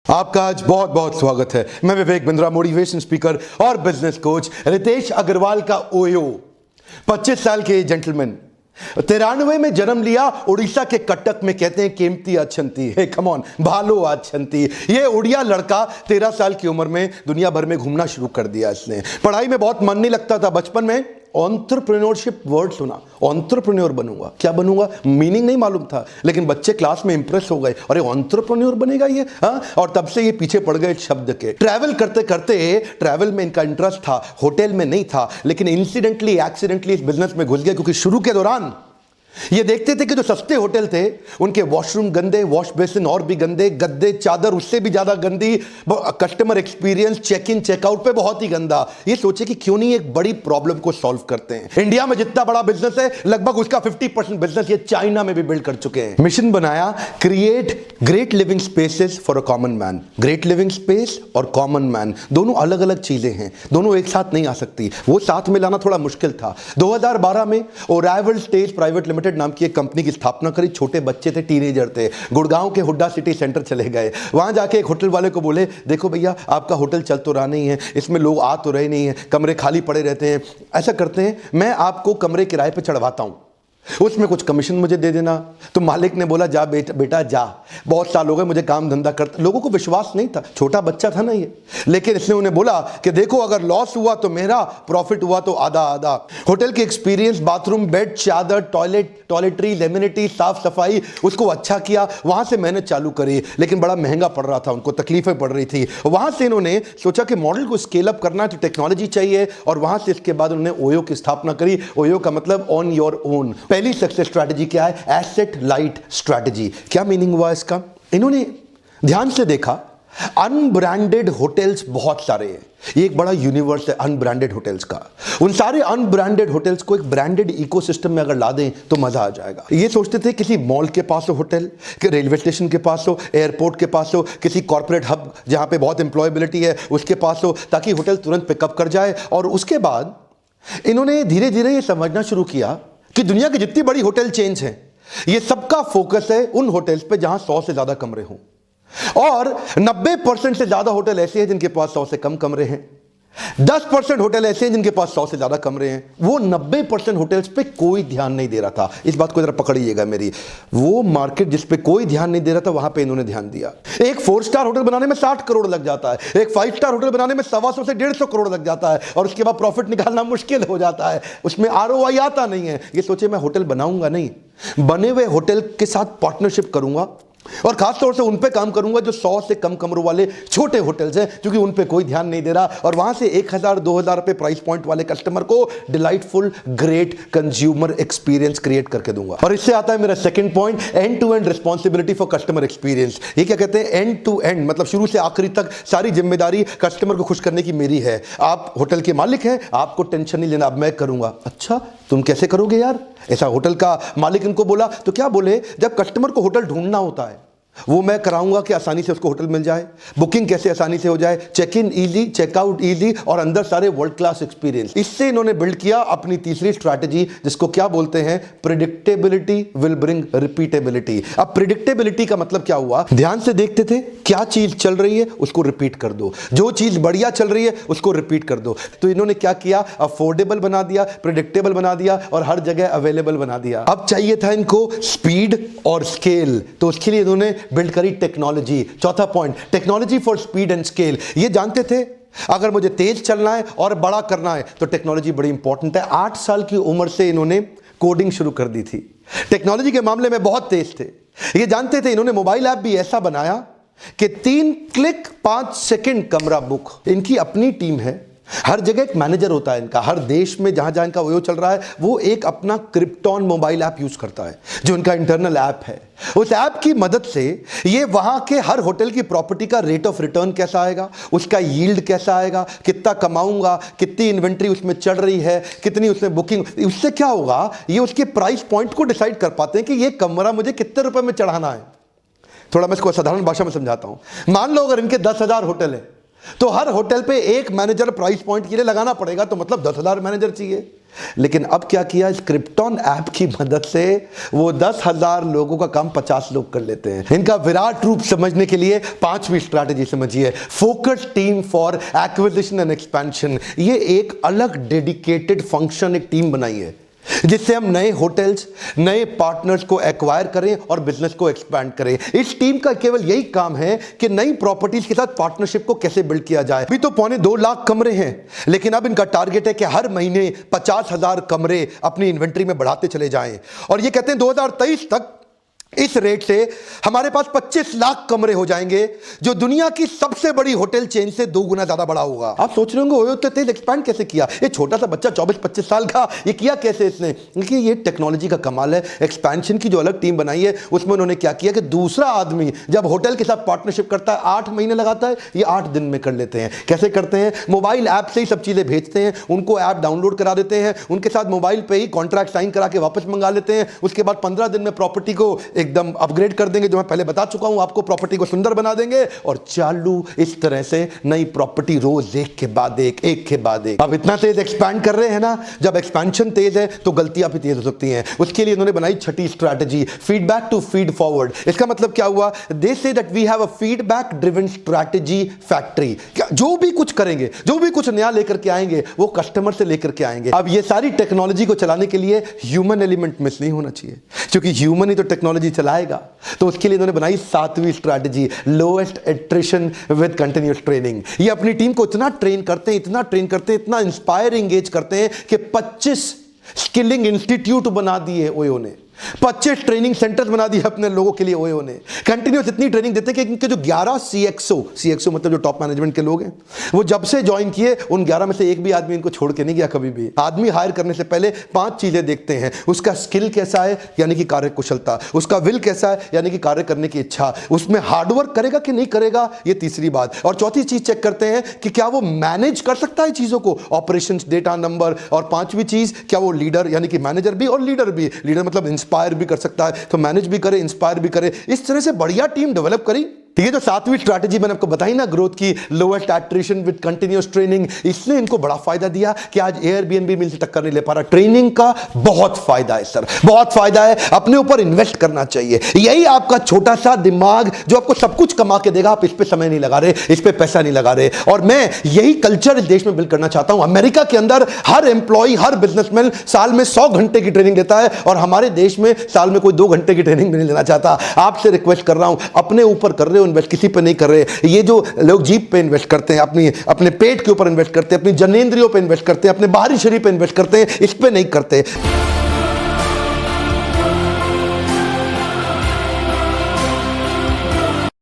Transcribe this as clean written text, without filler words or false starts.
आपका आज बहुत बहुत स्वागत है। मैं विवेक बिंद्रा, मोटिवेशन स्पीकर और बिजनेस कोच। रितेश अग्रवाल का ओयो 25 साल के जेंटलमैन, 93 में जन्म लिया उड़ीसा के कटक में। कहते हैं केमती अच्छंती है, कम ऑन भालो अच्छंती। ये उड़िया लड़का 13 साल की उम्र में दुनिया भर में घूमना शुरू कर दिया। इसने पढ़ाई में बहुत मन नहीं लगता था। बचपन में एंटरप्रेन्योरशिप वर्ड सुना, एंटरप्रेन्योर बनूंगा। क्या बनूंगा मीनिंग नहीं मालूम था, लेकिन बच्चे क्लास में इंप्रेस हो गए, अरे एंटरप्रेन्योर बनेगा ये, हाँ। और तब से ये पीछे पड़ गए शब्द के। ट्रैवल करते करते, ट्रैवल में इनका इंटरेस्ट था, होटल में नहीं था, लेकिन इंसिडेंटली एक्सीडेंटली इस बिजनेस में घुस गए। क्योंकि शुरू के दौरान ये देखते थे कि जो सस्ते होटल थे उनके वॉशरूम गंदे, वॉश बेसिन और भी गंदे, गद्दे चादर उससे भी ज्यादा गंदी, customer experience check in checkout पे बहुत ही गंदा। ये सोचे कि क्यों नहीं एक बड़ी प्रॉब्लम को सॉल्व करते हैं। इंडिया में जितना बड़ा बिजनेस है लगभग उसका 50% बिजनेस ये चाइना में भी बिल्ड कर चुके हैं। मिशन बनाया, create great living spaces for a common man. Great living space और कॉमन मैन दोनों अलग अलग चीजें हैं, दोनों एक साथ नहीं आ सकती। वो साथ में लाना थोड़ा मुश्किल था। 2012 में ओराइवल स्टेज प्राइवेट लिमिटेड नाम की एक कंपनी की स्थापना करी। छोटे बच्चे थे, टीनेजर थे। गुड़गांव के हुड्डा सिटी सेंटर चले गए। वहां जाके एक होटल वाले को बोले, देखो भैया आपका होटल चल तो रहा नहीं है, इसमें लोग आ तो रहे नहीं है, कमरे खाली पड़े रहते हैं। ऐसा करते हैं, मैं आपको कमरे किराए पे चढ़वाता हूं, उसमें कुछ कमीशन मुझे दे देना। तो मालिक ने बोला, जा बेटा जा, बहुत साल हो गए मुझे काम धंधा करते। लोगों को विश्वास नहीं था, छोटा बच्चा था ना ये, लेकिन इसने उन्हें बोला कि देखो अगर लॉस हुआ तो मेरा, प्रॉफिट हुआ तो आधा आधा। होटल की एक्सपीरियंस, बाथरूम, बेड, चादर, टॉयलेटरी, लेमिनिटी, साफ सफाई, उसको अच्छा किया। वहां से मेहनत चालू करी, लेकिन बड़ा महंगा पड़ रहा था, उनको तकलीफें पड़ रही थी। वहां से इन्होंने सोचा कि मॉडल को स्केल अप करना है तो टेक्नोलॉजी चाहिए, और वहां से इसके बाद उन्होंने ओयो की स्थापना करी। ओयो का मतलब ऑन योर ओन। पहली सक्सेस स्ट्रैटेजी क्या है? Asset light strategy. क्या मीनिंग हुआ इसका? इन्होंने ध्यान से देखा, अनब्रांडेड होटल्स बहुत सारे हैं, ये एक बड़ा यूनिवर्स है अनब्रांडेड होटल्स का। उन सारे अनब्रांडेड होटल्स को एक ब्रांडेड इकोसिस्टम में अगर ला दें तो मजा आ जाएगा। ये सोचते थे किसी मॉल के पास हो होटल, कि रेलवे स्टेशन के पास हो, एयरपोर्ट के पास हो, किसी कॉर्पोरेट हब जहां पे बहुत एम्प्लॉयबिलिटी है उसके पास हो, ताकि होटल तुरंत पिकअप कर जाए। और उसके बाद इन्होंने धीरे धीरे ये समझना शुरू किया कि दुनिया की जितनी बड़ी होटल चेन्स हैं, ये सबका फोकस है उन होटल्स पे जहां 100 से ज्यादा कमरे हों, और 90% से ज्यादा होटल ऐसे हैं जिनके पास 100 से कम कमरे हैं। 10% होटल ऐसे हैं जिनके पास 100 से ज्यादा कमरे हैं। वो 90% होटल्स पे कोई ध्यान नहीं दे रहा था। इस बात को जरा पकड़िएगा मेरी। वो मार्केट जिस पे कोई ध्यान नहीं दे रहा था, वहां पे इन्होंने ध्यान दिया। एक 4 स्टार होटल बनाने में 60 करोड़ लग जाता है, एक 5 स्टार होटल बनाने में 125 से 150 करोड़ लग जाता है, और उसके बाद प्रॉफिट निकालना मुश्किल हो जाता है, उसमें ROI आता नहीं है। ये सोचे मैं होटल बनाऊंगा नहीं, बने हुए होटल के साथ पार्टनरशिप करूंगा, और खासतौर से उन पे काम करूंगा जो 100 से कम कमरों वाले छोटे होटल्स हैं, क्योंकि उन पे कोई ध्यान नहीं दे रहा। और वहां से 1000-2000 रुपए प्राइस पॉइंट वाले कस्टमर को delightful great consumer experience create करके दूंगा। और इससे आता है मेरा second point, end to end responsibility for customer experience. ये क्या कहते हैं? एंड टू एंड मतलब शुरू से आखिरी तक सारी जिम्मेदारी कस्टमर को खुश करने की मेरी है। आप होटल के मालिक हैं, आपको टेंशन नहीं लेना, अब मैं करूंगा। अच्छा तुम कैसे करोगे यार? ऐसा होटल का मालिक इनको बोला। तो क्या बोले, जब कस्टमर को होटल ढूंढना होता है वो मैं कराऊंगा कि आसानी से उसको होटल मिल जाए, बुकिंग कैसे आसानी से हो जाए, check in easy, checkout easy, और अंदर सारे वर्ल्ड क्लास एक्सपीरियंस। इससे इन्होंने बिल्ड किया अपनी तीसरी स्ट्रैटेजी, जिसको क्या बोलते हैं? Predictability will bring repeatability. अब प्रिडिक्टेबिलिटी का मतलब क्या हुआ? ध्यान से देखते थे, क्या चीज चल रही है उसको रिपीट कर दो, जो चीज बढ़िया चल रही है उसको रिपीट कर दो। तो इन्होंने क्या किया? अफोर्डेबल बना दिया, प्रिडिक्टेबल बना दिया, और हर जगह अवेलेबल बना दिया। अब चाहिए था इनको स्पीड और स्केल, तो उसके लिए इन्होंने बिल्ड करी टेक्नोलॉजी। चौथा point, technology for speed and scale. ये जानते थे अगर मुझे तेज चलना है और बड़ा करना है तो टेक्नोलॉजी बड़ी इंपॉर्टेंट है। 8 साल की उम्र से इन्होंने कोडिंग शुरू कर दी थी, टेक्नोलॉजी के मामले में बहुत तेज थे। ये जानते थे, इन्होंने मोबाइल ऐप भी ऐसा बनाया कि 3 क्लिक 5 सेकंड कमरा बुक। इनकी अपनी टीम है, हर जगह एक मैनेजर होता है इनका, हर देश में जहां जहां इनका ओयो चल रहा है वो एक अपना क्रिप्टॉन मोबाइल ऐप यूज करता है, जो इनका इंटरनल ऐप है। उस ऐप की मदद से ये वहां के हर होटल की प्रॉपर्टी का रेट ऑफ रिटर्न कैसा आएगा, उसका यील्ड कैसा आएगा, कितना कमाऊंगा, कितनी इन्वेंट्री उसमें चढ़ रही है, कितनी उसमें बुकिंग, उससे क्या होगा, ये उसके प्राइस पॉइंट को डिसाइड कर पाते हैं कि ये कमरा मुझे कितने रुपए में चढ़ाना है। थोड़ा मैं इसको साधारण भाषा में समझाता हूं। मान लो अगर इनके 10,000 होटल है तो हर होटल पे एक मैनेजर प्राइस पॉइंट के लिए लगाना पड़ेगा, तो मतलब 10,000 मैनेजर चाहिए। लेकिन अब क्या किया, स्क्रिप्टॉन ऐप की मदद से वो 10,000 लोगों का काम 50 लोग कर लेते हैं। इनका विराट रूप समझने के लिए 5वीं स्ट्रैटेजी समझिए, focus team for acquisition and expansion. ये एक अलग डेडिकेटेड फंक्शन, एक टीम बनाई है जिससे हम नए होटल्स, नए पार्टनर्स को एक्वायर करें और बिजनेस को एक्सपैंड करें। इस टीम का केवल यही काम है कि नई प्रॉपर्टीज के साथ पार्टनरशिप को कैसे बिल्ड किया जाए। अभी तो 2.25 लाख कमरे हैं, लेकिन अब इनका टारगेट है कि हर महीने 50,000 कमरे अपनी इन्वेंट्री में बढ़ाते चले जाएं। और ये कहते हैं 2023 तक इस रेट से हमारे पास 25 लाख कमरे हो जाएंगे, जो दुनिया की सबसे बड़ी होटल चेन से 2 गुना ज्यादा बड़ा होगा। आप सोच रहे होंगे ओयो तो तेज एक्सपैंड कैसे किया, ये छोटा सा बच्चा 24-25 साल का, ये किया कैसे इसने? देखिए ये टेक्नोलॉजी का कमाल है। एक्सपेंशन की जो अलग टीम बनाई है उसमें उन्होंने क्या किया कि दूसरा आदमी जब होटल के साथ पार्टनरशिप करता है 8 महीने लगाता है, ये 8 दिन में कर लेते हैं। कैसे करते हैं? मोबाइल ऐप से ही सब चीजें भेजते हैं, उनको ऐप डाउनलोड करा देते हैं, उनके साथ मोबाइल पे ही कॉन्ट्रैक्ट साइन करा के वापस मंगा लेते हैं। उसके बाद 15 दिन में प्रॉपर्टी को एकदम अपग्रेड कर देंगे, जो मैं पहले बता चुका हूं आपको, प्रॉपर्टी को सुंदर बना देंगे और चालू इस तरह से नई प्रॉपर्टी रोज एक के बाद एक के बाद एक। अब इतना तेज एक्सपैंड कर रहे हैं ना, जब एक्सपेंशन तेज है तो गलतियां भी तेज हो सकती हैं। उसके लिए उन्होंने बनाई 6ठी strategy, feedback to feed forward. इसका मतलब क्या हुआ? They say that we have a feedback driven strategy factory. जो भी कुछ करेंगे, जो भी कुछ नया लेकर के आएंगे, वो कस्टमर से लेकर के आएंगे। अब ये सारी टेक्नोलॉजी को चलाने के लिए ह्यूमन एलिमेंट मिस नहीं होना चाहिए, क्योंकि ह्यूमन ही तो टेक्नोलॉजी चलाएगा। तो उसके लिए इन्होंने बनाई 7वीं strategy, lowest attrition with continuous training. ये अपनी टीम को इतना ट्रेन करते हैं, इतना ट्रेन करते हैं, इतना इंस्पायर एंगेज करते हैं कि 25 स्किलिंग इंस्टीट्यूट बना दिए ओयो ने, 25 ट्रेनिंग सेंटर्स बना दिए अपने लोगों के लिए ओयो ने। कंटिन्यूस इतनी ट्रेनिंग देते हैं कि इनके जो 11 सीएक्सओ मतलब जो टॉप मैनेजमेंट के लोग हैं, वो जब से ज्वाइन किए उन 11 में से एक भी आदमी इनको छोड़ के नहीं गया कभी भी। आदमी हायर करने से पहले 5 चीजें देखते हैं, उसका स्किल कैसा है यानी कि कार्य कुशलता, उसका विल कैसा है यानी कि कार्य करने की इच्छा, उसमें हार्डवर्क करेगा कि नहीं करेगा, ये तीसरी बात, और चौथी चीज चेक करते हैं कि क्या वो मैनेज कर सकता है चीजों को, ऑपरेशंस, डेटा, नंबर, और 5वीं चीज क्या वो लीडर यानी कि मैनेजर भी और लीडर भी। लीडर मतलब इंस्पायर भी कर सकता है, तो मैनेज भी करे, इंस्पायर भी करे। इस तरह से बढ़िया टीम डेवलप करी। ठीक है, जो 7वीं स्ट्रैटेजी मैंने आपको बताई ना, ग्रोथ की, lowest attrition with continuous training, इसने इनको बड़ा फायदा दिया कि आज एयरबीएनबी मिल से टक्कर नहीं ले पा रहा। ट्रेनिंग का बहुत फायदा है सर, बहुत फायदा है। अपने ऊपर इन्वेस्ट करना चाहिए। यही आपका छोटा सा दिमाग जो आपको सब कुछ कमा के देगा, आप इस पे समय नहीं लगा रहे, इस पे पैसा नहीं लगा रहे। और मैं यही कल्चर इस देश में बिल्ड करना चाहता हूं। अमेरिका के अंदर हर एम्प्लॉय, हर बिजनेसमैन साल में 100 घंटे की ट्रेनिंग लेता है, और हमारे देश में साल में कोई 2 घंटे की ट्रेनिंग भी नहीं लेना चाहता। आपसे रिक्वेस्ट कर रहा हूं, अपने ऊपर कर रहे हो इन्वेस्ट, किसी पे नहीं कर रहे। ये जो लोग जीप पे इन्वेस्ट करते हैं, अपने पेट के ऊपर इन्वेस्ट करते हैं, अपनी जनेंद्रियों पे इन्वेस्ट करते हैं, अपने बाहरी शरीर पे इन्वेस्ट करते हैं, इस पे नहीं करते।